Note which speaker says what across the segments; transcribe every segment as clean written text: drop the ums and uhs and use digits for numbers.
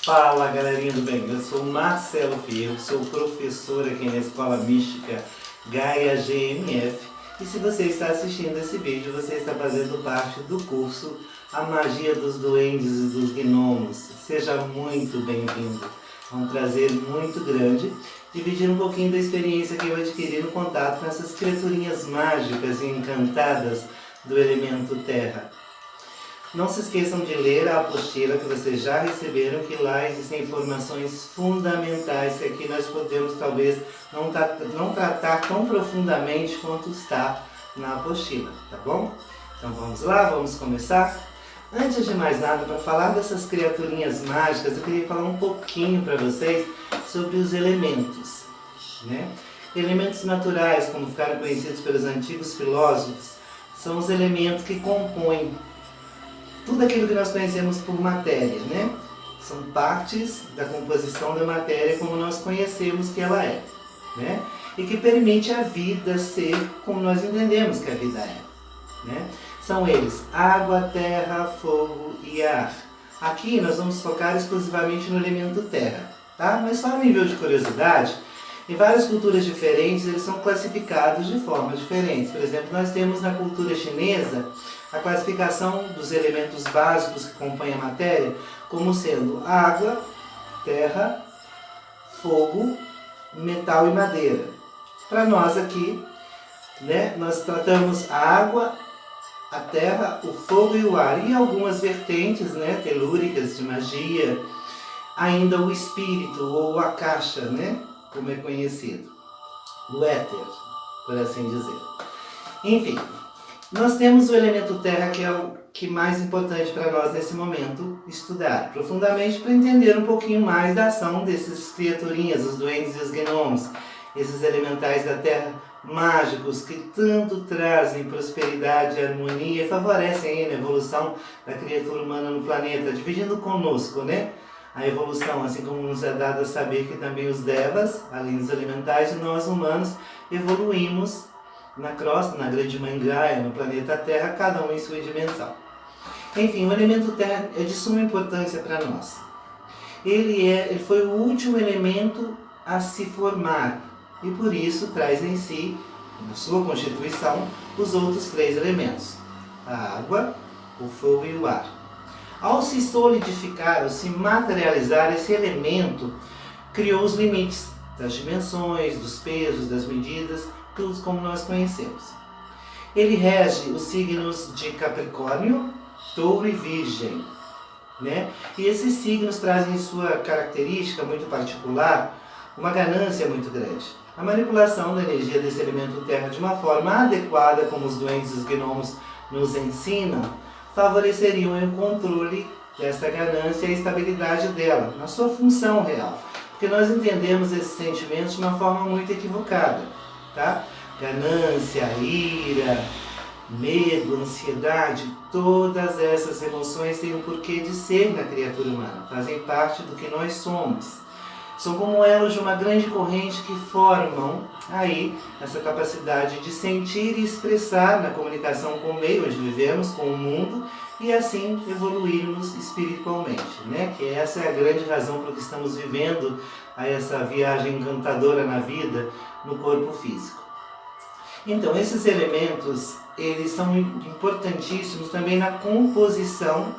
Speaker 1: Fala galerinha do bem, eu sou Marcelo Fierro, sou professor aqui na Escola Mística Gaia GMF e se você está assistindo esse vídeo, você está fazendo parte do curso A Magia dos Duendes e dos Gnomos. Seja muito bem-vindo, é um prazer muito grande dividir um pouquinho da experiência que eu adquiri no contato com essas criaturinhas mágicas e encantadas do elemento terra. Não se esqueçam de ler a apostila que vocês já receberam, que lá existem informações fundamentais que aqui nós podemos talvez não tratar tão profundamente quanto está na apostila, tá bom? Então vamos lá, vamos começar? Antes de mais nada, para falar dessas criaturinhas mágicas, eu queria falar um pouquinho para vocês sobre os elementos, né? Elementos naturais, como ficaram conhecidos pelos antigos filósofos, são os elementos que compõem tudo aquilo que nós conhecemos por matéria, né? São partes da composição da matéria como nós conhecemos que ela é, né? E que permite a vida ser como nós entendemos que a vida é, né? São eles água, terra, fogo e ar. Aqui nós vamos focar exclusivamente no elemento terra, tá? Mas só a nível de curiosidade, em várias culturas diferentes eles são classificados de formas diferentes. Por exemplo, nós temos na cultura chinesa a classificação dos elementos básicos que compõem a matéria como sendo água, terra, fogo, metal e madeira. Para nós aqui, né, nós tratamos a água, a terra, o fogo e o ar. E algumas vertentes, né, telúricas de magia, ainda o espírito ou a caixa, né, como é conhecido, o éter, por assim dizer. Enfim, nós temos o elemento terra, que é o que mais importante para nós nesse momento estudar profundamente para entender um pouquinho mais da ação desses criaturinhas, os duendes e os gnomos, esses elementais da terra mágicos que tanto trazem prosperidade e harmonia e favorecem a evolução da criatura humana no planeta, dividindo conosco, né? A evolução, assim como nos é dado a saber que também os devas, além dos elementais, e nós humanos evoluímos na crosta, na grande mãe Gaia, no planeta Terra, cada um em sua dimensão. Enfim, o elemento terra é de suma importância para nós. Ele foi o último elemento a se formar e por isso traz em si, na sua constituição, os outros três elementos: a água, o fogo e o ar. Ao se solidificar, ao se materializar, esse elemento criou os limites das dimensões, dos pesos, das medidas, tudo como nós conhecemos. Ele rege os signos de Capricórnio, Touro e Virgem, né? E esses signos trazem em sua característica muito particular uma ganância muito grande. A manipulação da energia desse elemento terra de uma forma adequada, como os duendes e os gnomos nos ensinam, favoreceriam o controle dessa ganância e a estabilidade dela, na sua função real. Porque nós entendemos esses sentimentos de uma forma muito equivocada, tá? Ganância, ira, medo, ansiedade, todas essas emoções têm um porquê de ser na criatura humana, fazem parte do que nós somos. São como elos de uma grande corrente que formam aí essa capacidade de sentir e expressar na comunicação com o meio onde vivemos, com o mundo, e assim evoluirmos espiritualmente, né? Que essa é a grande razão por que estamos vivendo aí essa viagem encantadora na vida, no corpo físico. Então, esses elementos, eles são importantíssimos também na composição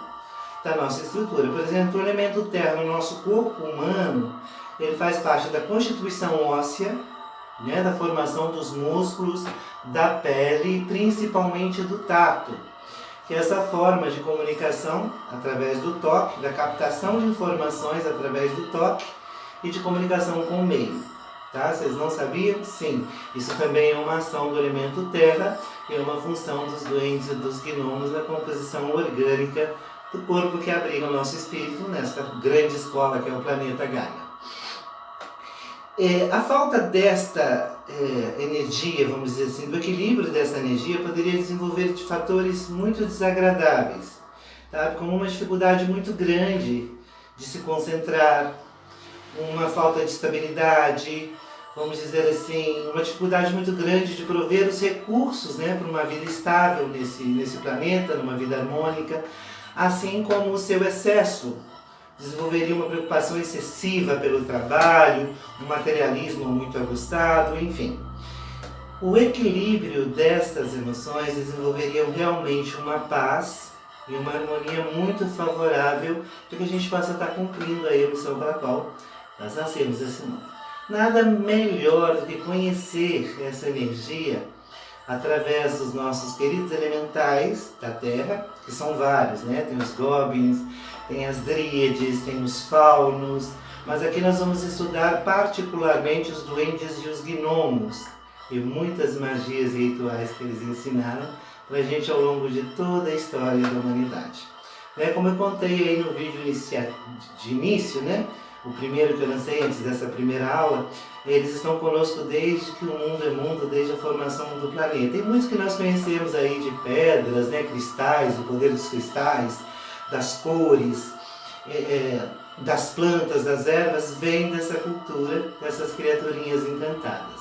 Speaker 1: da nossa estrutura. Por exemplo, o elemento terra no nosso corpo humano, ele faz parte da constituição óssea, né, da formação dos músculos, da pele e principalmente do tato, que é essa forma de comunicação através do toque, da captação de informações através do toque e de comunicação com o meio. Tá? Vocês não sabiam? Sim, isso também é uma ação do elemento terra e é uma função dos duendes e dos gnomos na composição orgânica do corpo que abriga o nosso espírito nessa grande escola que é o planeta Gaia. A falta desta energia, vamos dizer assim, do equilíbrio dessa energia poderia desenvolver fatores muito desagradáveis, tá? Como uma dificuldade muito grande de se concentrar, uma falta de estabilidade, vamos dizer assim, uma dificuldade muito grande de prover os recursos, né, para uma vida estável nesse planeta, numa vida harmônica, assim como o seu excesso desenvolveria uma preocupação excessiva pelo trabalho, um materialismo muito aguçado, enfim. O equilíbrio destas emoções desenvolveria realmente uma paz e uma harmonia muito favorável para que a gente possa estar cumprindo a missão para a qual nós nascemos esse mundo. Nada melhor do que conhecer essa energia através dos nossos queridos elementais da Terra, que são vários, né? Tem os goblins, tem as dríades, tem os faunos, mas aqui nós vamos estudar particularmente os duendes e os gnomos, e muitas magias e rituais que eles ensinaram para a gente ao longo de toda a história da humanidade. Como eu contei aí no vídeo de início, né? O primeiro que eu lancei antes dessa primeira aula, eles estão conosco desde que o mundo é mundo, desde a formação do planeta. E muitos que nós conhecemos aí de pedras, né? Cristais, o poder dos cristais, das cores, das plantas, das ervas, vem dessa cultura, dessas criaturinhas encantadas.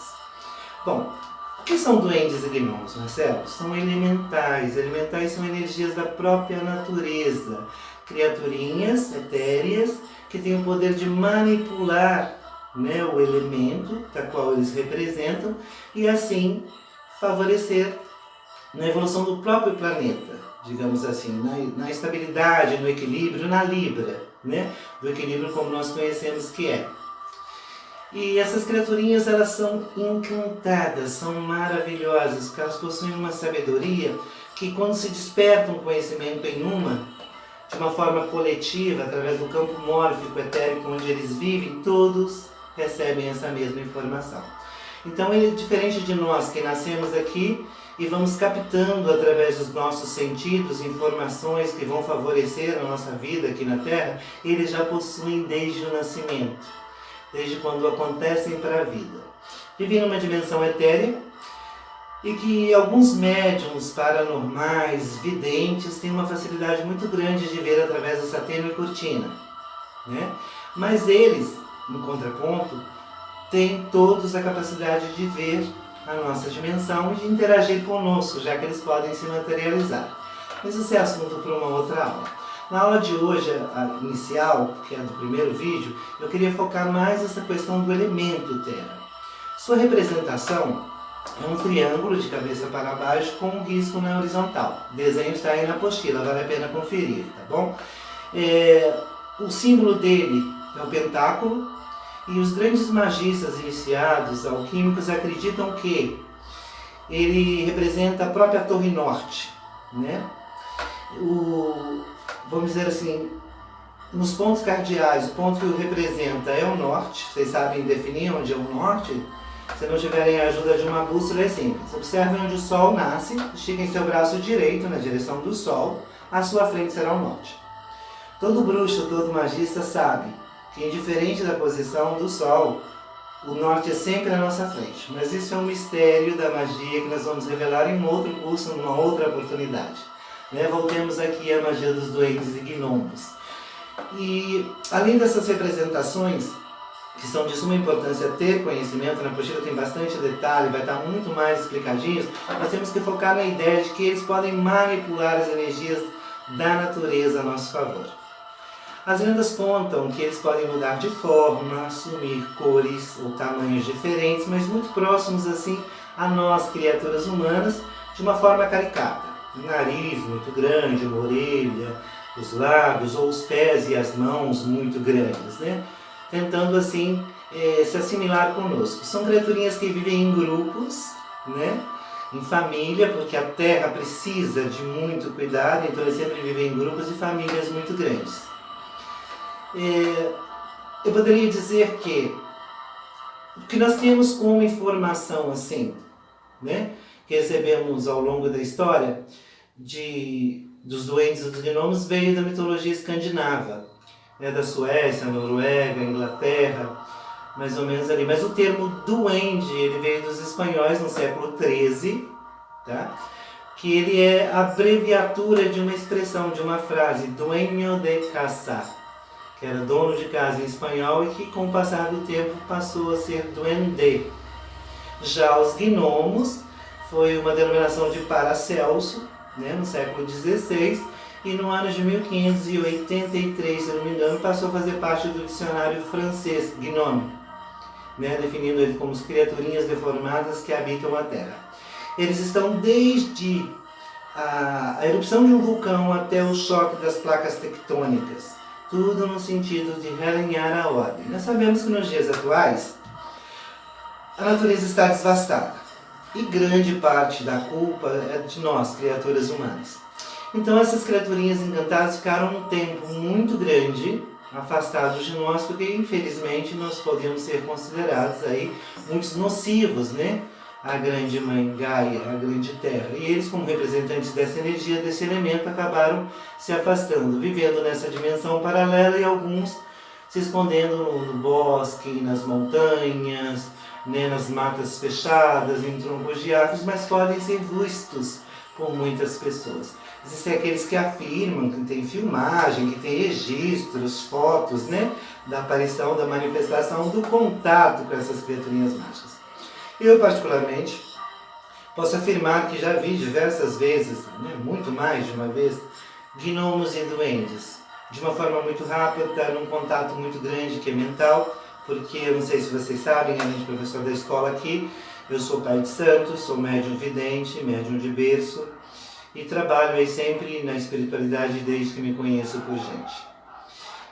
Speaker 1: Bom, o que são duendes e gnomos, Marcelo? São elementais. Elementais são energias da própria natureza. Criaturinhas etéreas que têm o poder de manipular, né, o elemento da qual eles representam e assim favorecer na evolução do próprio planeta, digamos assim, na estabilidade, no equilíbrio, na Libra, né, do equilíbrio como nós conhecemos que é. E essas criaturinhas, elas são encantadas, são maravilhosas, porque elas possuem uma sabedoria que quando se desperta um conhecimento em de uma forma coletiva, através do campo mórfico etérico onde eles vivem, todos recebem essa mesma informação. Então ele é diferente de nós que nascemos aqui e vamos captando através dos nossos sentidos informações que vão favorecer a nossa vida aqui na Terra, eles já possuem desde o nascimento, desde quando acontecem para a vida. Vivem numa dimensão etérea e que alguns médiums paranormais, videntes, têm uma facilidade muito grande de ver através dessa tênue cortina, né? Mas eles, no contraponto, têm todos a capacidade de ver a nossa dimensão e de interagir conosco, já que eles podem se materializar. Mas isso é assunto para uma outra aula. Na aula de hoje, a inicial, que é do primeiro vídeo, eu queria focar mais nessa questão do elemento Terra. Sua representação é um triângulo de cabeça para baixo com um risco na horizontal. O desenho está aí na apostila, vale a pena conferir, tá bom? O símbolo dele é o pentáculo e os grandes magistas iniciados, alquímicos, acreditam que ele representa a própria Torre Norte, né? Vamos dizer assim, nos pontos cardeais, o ponto que o representa é o norte. Vocês sabem definir onde é o norte? Se não tiverem a ajuda de uma bússola, é simples. Observem onde o Sol nasce, estiquem seu braço direito na direção do Sol, à sua frente será o norte. Todo bruxo, todo magista sabe que, indiferente da posição do Sol, o norte é sempre à nossa frente. Mas isso é um mistério da magia que nós vamos revelar em um outro curso, numa outra oportunidade. Voltemos aqui à magia dos duendes e gnomos. E, além dessas representações, que são de suma importância ter conhecimento, na apostila tem bastante detalhe, vai estar muito mais explicadinhos, nós temos que focar na ideia de que eles podem manipular as energias da natureza a nosso favor. As lendas contam que eles podem mudar de forma, assumir cores ou tamanhos diferentes, mas muito próximos assim a nós, criaturas humanas, de uma forma caricata. Um nariz muito grande, uma orelha, os lábios ou os pés e as mãos muito grandes, né? Tentando assim se assimilar conosco. São criaturinhas que vivem em grupos, né? Em família, porque a Terra precisa de muito cuidado, então eles sempre vivem em grupos e famílias muito grandes. Eu poderia dizer que o que nós temos como informação assim, né? Que recebemos ao longo da história dos duendes e dos gnomos veio da mitologia escandinava. Da Suécia, Noruega, Inglaterra, mais ou menos ali. Mas o termo duende, ele veio dos espanhóis no século XIII, tá? Que ele é a abreviatura de uma expressão, de uma frase, dueño de casa, que era dono de casa em espanhol e que com o passar do tempo passou a ser duende. Já os gnomos foi uma denominação de Paracelso, né, no século XVI, e no ano de 1583, se não me engano, passou a fazer parte do dicionário francês Gnome, né, definindo ele como as criaturinhas deformadas que habitam a Terra. Eles estão desde a erupção de um vulcão até o choque das placas tectônicas, tudo no sentido de realinhar a ordem. Nós sabemos que nos dias atuais a natureza está devastada e grande parte da culpa é de nós, criaturas humanas. Então essas criaturinhas encantadas ficaram um tempo muito grande afastados de nós, porque infelizmente nós podemos ser considerados aí muitos nocivos, né? A grande mãe Gaia, a grande terra. E eles, como representantes dessa energia, desse elemento, acabaram se afastando, vivendo nessa dimensão paralela, e alguns se escondendo no bosque, nas montanhas, né, nas matas fechadas, em troncos de árvores, mas podem ser vistos por muitas pessoas. Existem aqueles que afirmam que tem filmagem, que tem registros, fotos, né, da aparição, da manifestação, do contato com essas criaturinhas mágicas. Eu, particularmente, posso afirmar que já vi diversas vezes, né, muito mais de uma vez, gnomos e duendes, de uma forma muito rápida, num contato muito grande que é mental, porque eu não sei se vocês sabem, além de professor da escola aqui, eu sou pai de santo, sou médium vidente, médium de berço, e trabalho aí sempre na espiritualidade desde que me conheço por gente.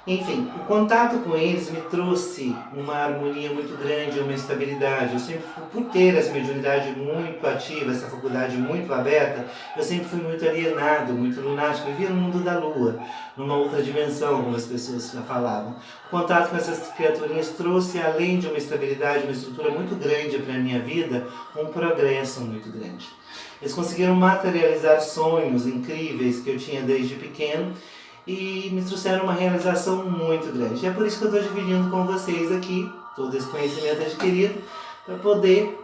Speaker 1: Enfim, o contato com eles me trouxe uma harmonia muito grande, uma estabilidade. Eu sempre, por ter essa mediunidade muito ativa, essa faculdade muito aberta, eu sempre fui muito alienado, muito lunático. Eu vivia no mundo da lua, numa outra dimensão, como as pessoas já falavam. O contato com essas criaturinhas trouxe, além de uma estabilidade, uma estrutura muito grande para a minha vida, um progresso muito grande. Eles conseguiram materializar sonhos incríveis que eu tinha desde pequeno, e me trouxeram uma realização muito grande. E é por isso que eu estou dividindo com vocês aqui todo esse conhecimento adquirido, para poder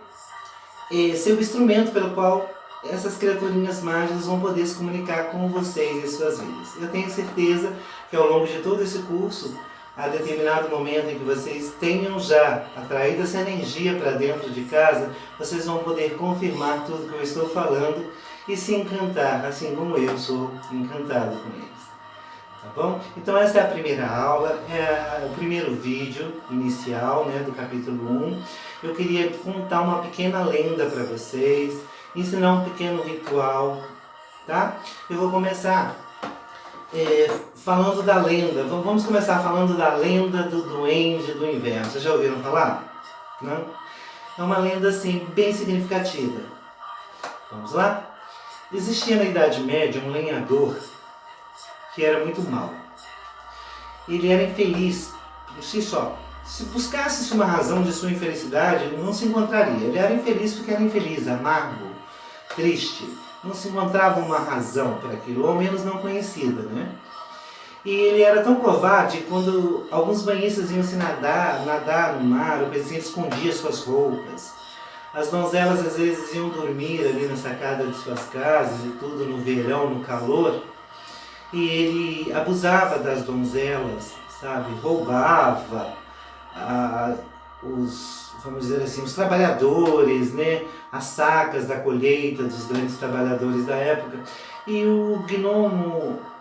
Speaker 1: ser o instrumento pelo qual essas criaturinhas mágicas vão poder se comunicar com vocês e suas vidas. Eu tenho certeza que ao longo de todo esse curso, a determinado momento em que vocês tenham já atraído essa energia para dentro de casa, vocês vão poder confirmar tudo que eu estou falando e se encantar, assim como eu sou encantado com eles. Tá bom? Então essa é a primeira aula, é o primeiro vídeo inicial, né, do capítulo 1. Eu queria contar uma pequena lenda para vocês, ensinar um pequeno ritual, tá? Eu vou começar falando da lenda. Vamos começar falando da lenda do Duende do Inverno. Vocês já ouviram falar? Não? É uma lenda assim bem significativa. Vamos lá? Existia na Idade Média um lenhador que era muito mau. Ele era infeliz por si só. Se buscasse uma razão de sua infelicidade, ele não se encontraria. Ele era infeliz porque era infeliz, amargo, triste. Não se encontrava uma razão para aquilo, ou ao menos não conhecida, né? E ele era tão covarde que quando alguns banhistas iam se nadar no mar, o presidente escondia suas roupas. As donzelas às vezes iam dormir ali na sacada de suas casas e tudo no verão, no calor. E ele abusava das donzelas, sabe? Roubava vamos dizer assim, os trabalhadores, né? As sacas da colheita dos grandes trabalhadores da época. E o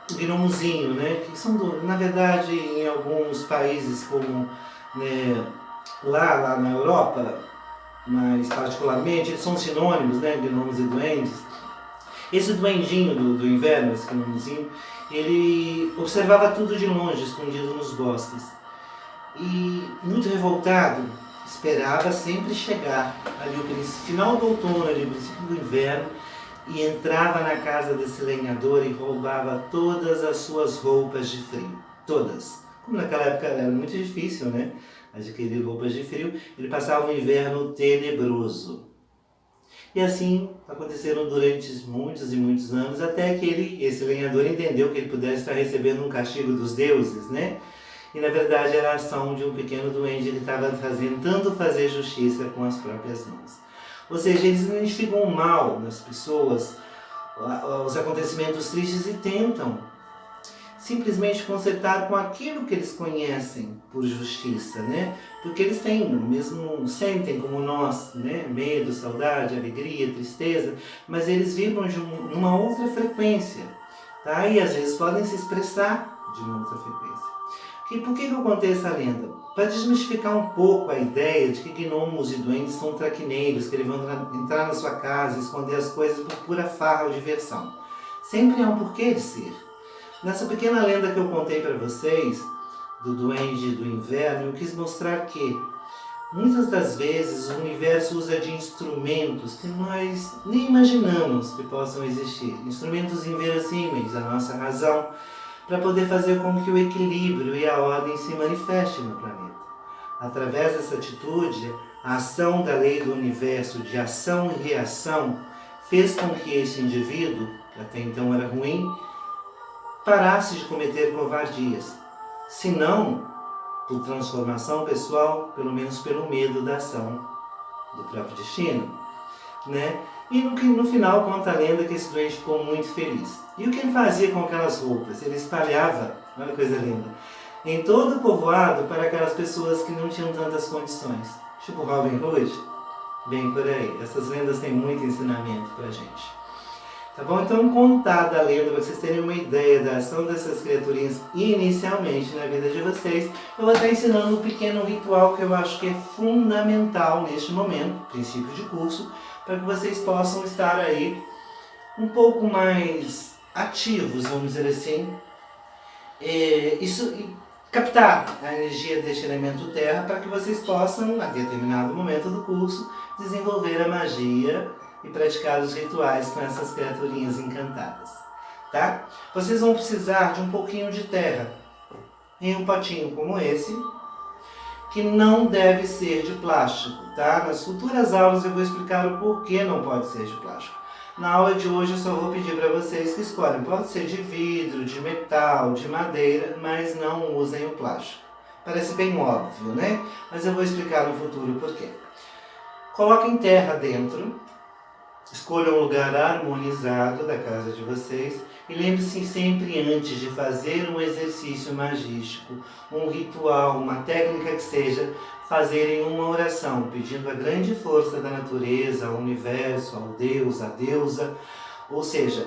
Speaker 1: gnomozinho, né? Que são, na verdade, em alguns países como, né, lá na Europa, mas particularmente, eles são sinônimos, né? Gnomos e duendes. Esse duendinho do inverno, esse gnomozinho, ele observava tudo de longe, escondido nos bosques. E, muito revoltado, esperava sempre chegar ali o final do outono, ali, o princípio do inverno, e entrava na casa desse lenhador e roubava todas as suas roupas de frio. Todas. Como naquela época era muito difícil, né, adquirir roupas de frio, ele passava um inverno tenebroso. E assim aconteceram durante muitos e muitos anos, até que esse lenhador entendeu que ele pudesse estar recebendo um castigo dos deuses, né? E na verdade era a ação de um pequeno duende que estava tentando fazer justiça com as próprias mãos. Ou seja, eles identificam o mal nas pessoas, os acontecimentos tristes, e tentam simplesmente consertar com aquilo que eles conhecem por justiça, né? Porque eles têm, mesmo sentem como nós, né? Medo, saudade, alegria, tristeza, mas eles vibram numa outra frequência, tá? E às vezes podem se expressar de muita frequência. E por que eu contei essa lenda? Para desmistificar um pouco a ideia de que gnomos e duendes são traquineiros, que eles vão entrar na sua casa e esconder as coisas por pura farra ou diversão. Sempre há um porquê de ser. Nessa pequena lenda que eu contei para vocês, do duende do inverno, eu quis mostrar que muitas das vezes o universo usa de instrumentos que nós nem imaginamos que possam existir. Instrumentos inverossímeis à nossa razão, para poder fazer com que o equilíbrio e a ordem se manifestem no planeta. Através dessa atitude, a ação da lei do universo de ação e reação fez com que esse indivíduo, que até então era ruim, parasse de cometer covardias. Se não por transformação pessoal, pelo menos pelo medo da ação do próprio destino, né? E no final conta a lenda que esse doente ficou muito feliz. E o que ele fazia com aquelas roupas? Ele espalhava, olha que coisa linda, em todo o povoado para aquelas pessoas que não tinham tantas condições. Tipo Robin Hood, bem por aí. Essas lendas têm muito ensinamento pra gente. Tá bom? Então, contada a lenda, para vocês terem uma ideia da ação dessas criaturinhas inicialmente na vida de vocês, eu vou estar ensinando um pequeno ritual que eu acho que é fundamental neste momento, princípio de curso, para que vocês possam estar aí um pouco mais ativos, vamos dizer assim, captar a energia deste elemento terra para que vocês possam, a determinado momento do curso, desenvolver a magia e praticar os rituais com essas criaturinhas encantadas, tá? Vocês vão precisar de um pouquinho de terra em um potinho como esse, que não deve ser de plástico, tá? Nas futuras aulas eu vou explicar o porquê não pode ser de plástico. Na aula de hoje eu só vou pedir para vocês que escolhem, pode ser de vidro, de metal, de madeira, mas não usem o plástico. Parece bem óbvio, né? Mas eu vou explicar no futuro o porquê. Coloquem terra dentro. Escolham um lugar harmonizado da casa de vocês e lembre-se sempre antes de fazer um exercício magístico, um ritual, uma técnica que seja, fazerem uma oração pedindo a grande força da natureza, ao universo, ao Deus, à deusa, ou seja,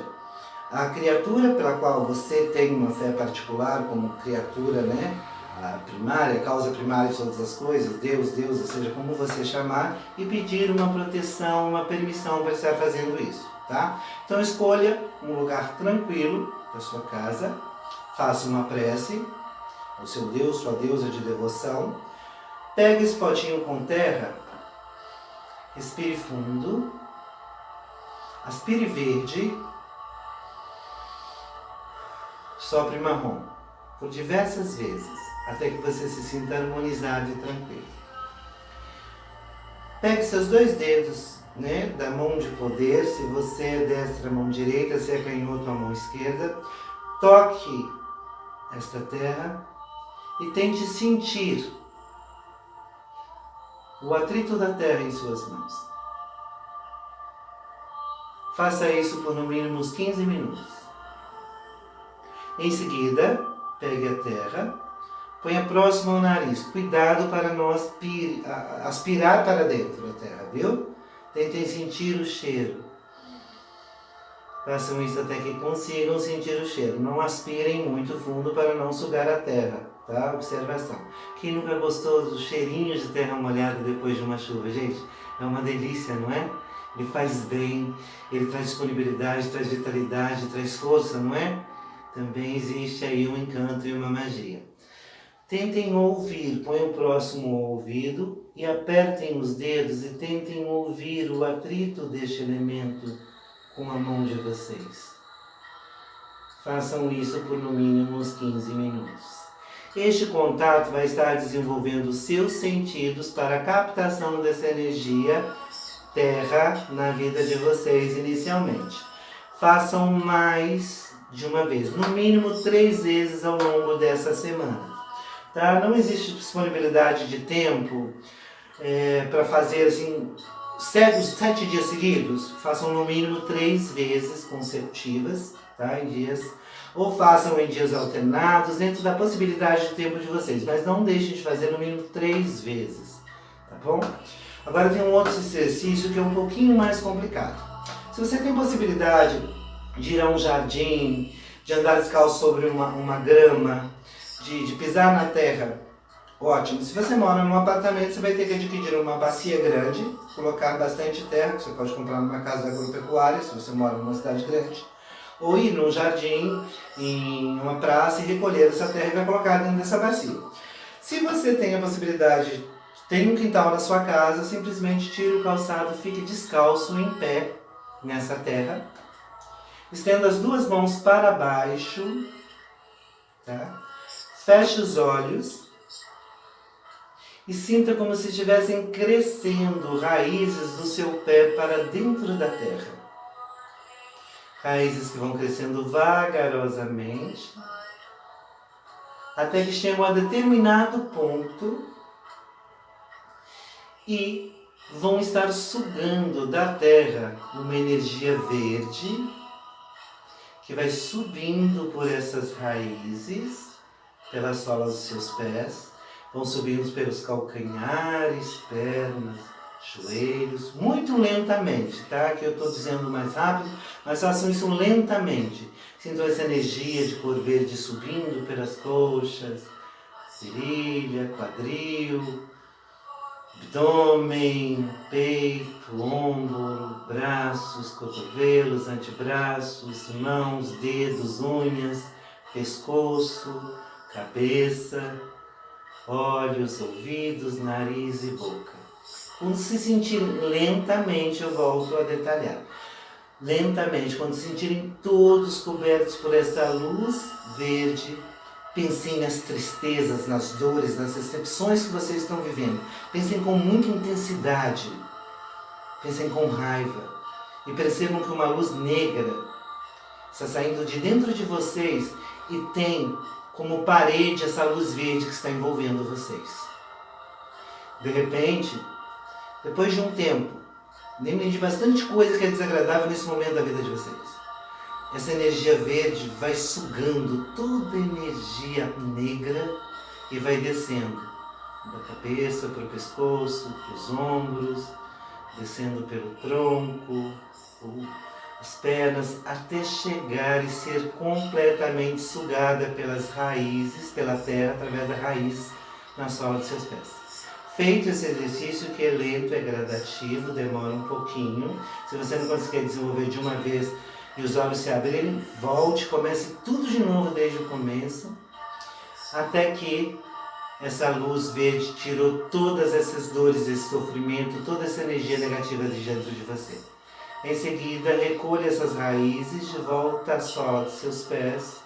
Speaker 1: a criatura pela qual você tem uma fé particular como criatura, né? A primária, a causa primária de todas as coisas, Deus, deusa, seja como você chamar, e pedir uma proteção, uma permissão para estar fazendo isso, tá? Então escolha um lugar tranquilo da sua casa, faça uma prece ao seu Deus, sua deusa de devoção, pegue esse potinho com terra, respire fundo, aspire verde, sopre marrom, por diversas vezes, até que você se sinta harmonizado e tranquilo. Pegue seus dois dedos, né, da mão de poder, se você é destra, mão direita, se é canhoto, a mão esquerda. Toque esta terra e tente sentir o atrito da terra em suas mãos. Faça isso por no mínimo uns 15 minutos. Em seguida, pegue a terra, ponha próximo ao nariz. Cuidado para não aspirar para dentro da terra, viu? Tentem sentir o cheiro. Façam isso até que consigam sentir o cheiro. Não aspirem muito fundo para não sugar a terra, tá? Observação. Quem nunca gostou do cheirinho de terra molhada depois de uma chuva, gente? É uma delícia, não é? Ele faz bem, ele traz disponibilidade, traz vitalidade, traz força, não é? Também existe aí um encanto e uma magia. Tentem ouvir, ponham próximo ao ouvido e apertem os dedos e tentem ouvir o atrito deste elemento com a mão de vocês. Façam isso por no mínimo uns 15 minutos. Este contato vai estar desenvolvendo os seus sentidos para a captação dessa energia terra na vida de vocês inicialmente. Façam mais de uma vez, no mínimo 3 vezes ao longo dessa semana. Tá? Não existe disponibilidade de tempo para fazer assim 7 dias seguidos. Façam no mínimo 3 vezes consecutivas, tá? Em dias, ou façam em dias alternados, dentro da possibilidade de tempo de vocês, mas não deixem de fazer no mínimo 3 vezes, tá bom? Agora tem um outro exercício que é um pouquinho mais complicado. Se você tem possibilidade de ir a um jardim, de andar descalço sobre uma grama, de pisar na terra, ótimo. Se você mora num apartamento, você vai ter que adquirir uma bacia grande, colocar bastante terra, que você pode comprar numa casa agropecuária, se você mora numa cidade grande, ou ir num jardim, em uma praça e recolher essa terra e vai colocar dentro dessa bacia. Se você tem a possibilidade, tem um quintal na sua casa, simplesmente tire o calçado, fique descalço, em pé, nessa terra. Estenda as duas mãos para baixo, tá? Feche os olhos e sinta como se estivessem crescendo raízes do seu pé para dentro da terra. Raízes que vão crescendo vagarosamente, até que chegam a determinado ponto e vão estar sugando da terra uma energia verde que vai subindo por essas raízes, pelas solas dos seus pés, vão subindo pelos calcanhares, pernas, joelhos, muito lentamente, tá? Que eu estou dizendo mais rápido, mas façam isso lentamente. Sintam essa energia de cor verde subindo pelas coxas, virilha, quadril, abdômen, peito, ombro, braços, cotovelos, antebraços, mãos, dedos, unhas, pescoço, cabeça, olhos, ouvidos, nariz e boca. Quando se sentirem lentamente, eu volto a detalhar. Lentamente, quando se sentirem todos cobertos por essa luz verde, pensem nas tristezas, nas dores, nas decepções que vocês estão vivendo. Pensem com muita intensidade. Pensem com raiva. E percebam que uma luz negra está saindo de dentro de vocês e tem como parede essa luz verde que está envolvendo vocês. De repente, depois de um tempo, lembrem de bastante coisa que é desagradável nesse momento da vida de vocês. Essa energia verde vai sugando toda a energia negra e vai descendo da cabeça para o pescoço, para os ombros, descendo pelo tronco, as pernas, até chegar e ser completamente sugada pelas raízes, pela terra, através da raiz na sola dos seus pés. Feito esse exercício, que é lento, é gradativo, demora um pouquinho. Se você não conseguir desenvolver de uma vez e os olhos se abrirem, volte, comece tudo de novo desde o começo, até que essa luz verde tirou todas essas dores, esse sofrimento, toda essa energia negativa de dentro de você. Em seguida, recolha essas raízes de volta à sola dos seus pés.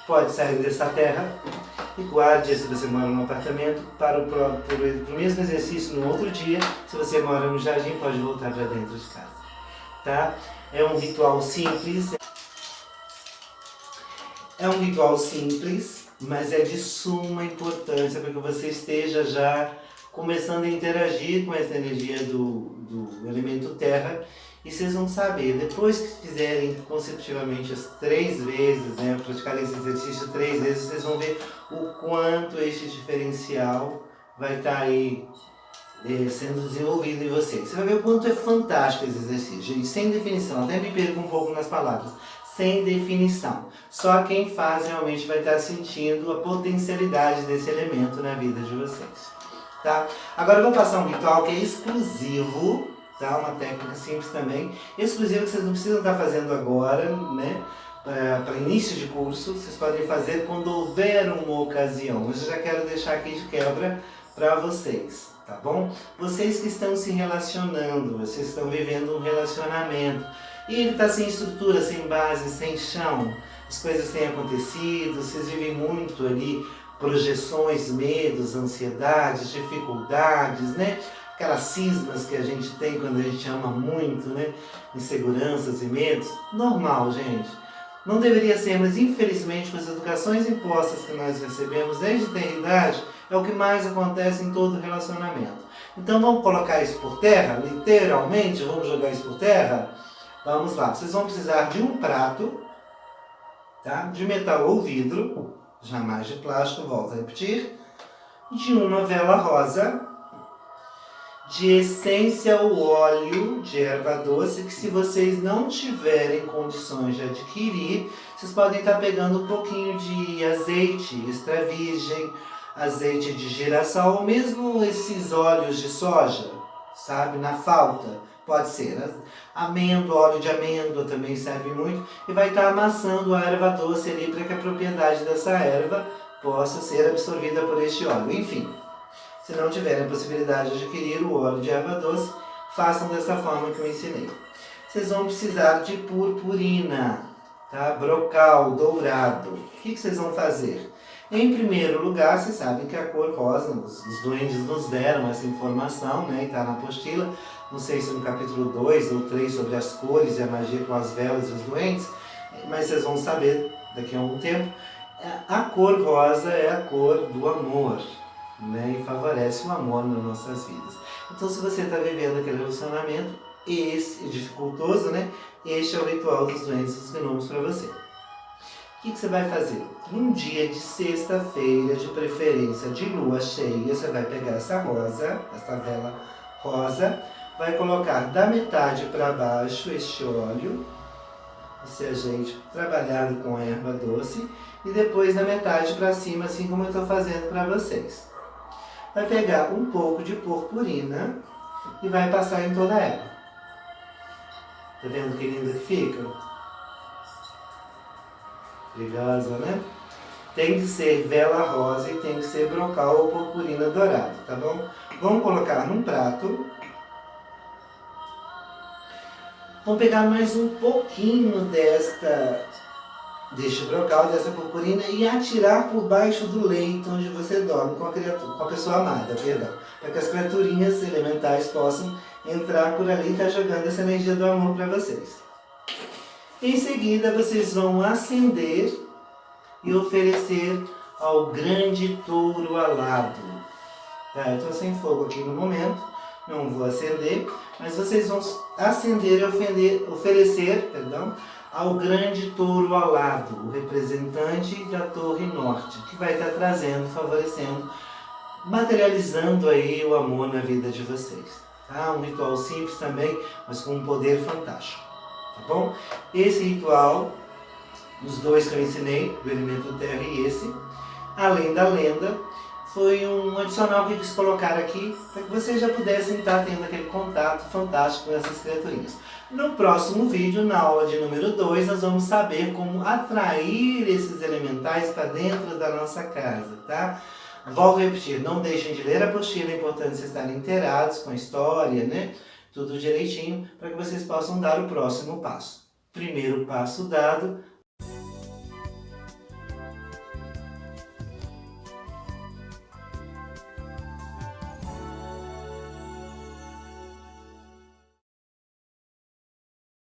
Speaker 1: Pode sair dessa terra e guarde, se você mora num apartamento, para o mesmo exercício no outro dia. Se você mora no jardim, pode voltar para dentro de casa. Tá? É um ritual simples. Mas é de suma importância para que você esteja já começando a interagir com essa energia do elemento terra. E vocês vão saber, depois que fizerem consecutivamente as 3 vezes, né, praticarem esse exercício 3 vezes, vocês vão ver o quanto este diferencial vai estar aí sendo desenvolvido em vocês. Você vai ver o quanto é fantástico esse exercício, gente, sem definição, até me perco um pouco nas palavras, sem definição. Só quem faz realmente vai estar sentindo a potencialidade desse elemento na vida de vocês. Tá? Agora eu vou passar um ritual que é exclusivo, tá? Uma técnica simples também, exclusiva, que vocês não precisam estar fazendo agora, né? Para início de curso, vocês podem fazer quando houver uma ocasião. Mas eu já quero deixar aqui de quebra para vocês, tá bom? Vocês que estão se relacionando, vocês estão vivendo um relacionamento e ele está sem estrutura, sem base, sem chão, as coisas têm acontecido, vocês vivem muito ali projeções, medos, ansiedades, dificuldades, né? Aquelas cismas que a gente tem quando a gente ama muito, né? Inseguranças e medos. Normal, gente. Não deveria ser, mas infelizmente com as educações impostas que nós recebemos desde a eternidade, é o que mais acontece em todo relacionamento. Então vamos colocar isso por terra? Literalmente, vamos jogar isso por terra? Vamos lá. Vocês vão precisar de um prato, tá? De metal ou vidro, jamais de plástico, volto a repetir, de uma vela rosa, de essência ou óleo de erva doce, que se vocês não tiverem condições de adquirir, Vocês podem estar pegando um pouquinho de azeite extra virgem, azeite de girassol, ou mesmo esses óleos de soja, sabe? Na falta, pode ser. Amêndoa, óleo de amêndoa também serve muito. E vai estar amassando a erva doce ali para que a propriedade dessa erva possa ser absorvida por este óleo. Enfim, se não tiverem a possibilidade de adquirir o óleo de erva doce, façam dessa forma que eu ensinei. Vocês vão precisar de purpurina, tá? Brocal dourado. O que vocês vão fazer? Em primeiro lugar, vocês sabem que a cor rosa, os duendes nos deram essa informação, né? E está na apostila, não sei se no capítulo 2 ou 3 sobre as cores e a magia com as velas e os duendes, mas vocês vão saber daqui a um tempo. A cor rosa é a cor do amor, né? E favorece o amor nas nossas vidas. Então, se você está vivendo aquele relacionamento, esse é dificultoso, né? Este é o ritual dos duendes dos gnomos para você. O que você vai fazer? Num dia de sexta-feira, de preferência de lua cheia, você vai pegar essa rosa, essa vela rosa, vai colocar da metade para baixo este óleo, esse agente trabalhado com erva doce, e depois da metade para cima, assim como eu estou fazendo para vocês. Vai pegar um pouco de purpurina e vai passar em toda ela. Tá vendo que linda que fica? Brilhosa, né? Tem que ser vela rosa e tem que ser brocal ou purpurina dourado, tá bom? Vamos colocar num prato. Vamos pegar mais um pouquinho deste brocal, dessa purpurina e atirar por baixo do leito onde você dorme com a pessoa amada, perdão. Para que as criaturinhas elementais possam entrar por ali e estar jogando essa energia do amor para vocês. Em seguida, vocês vão acender e oferecer ao grande touro alado. Tá, eu estou sem fogo aqui no momento, não vou acender, mas vocês vão acender e oferecer ao grande touro alado, o representante da Torre Norte, que vai estar trazendo, favorecendo, materializando aí o amor na vida de vocês. Tá? Um ritual simples também, mas com um poder fantástico. Tá bom? Esse ritual, os dois que eu ensinei, do elemento terra e esse, além da lenda, foi um adicional que eles colocaram aqui para que vocês já pudessem estar tendo aquele contato fantástico com essas criaturinhas. No próximo vídeo, na aula de número 2, nós vamos saber como atrair esses elementais para dentro da nossa casa, tá? Volto a repetir, não deixem de ler a apostila, é importante vocês estarem inteirados com a história, né? Tudo direitinho, para que vocês possam dar o próximo passo. Primeiro passo dado,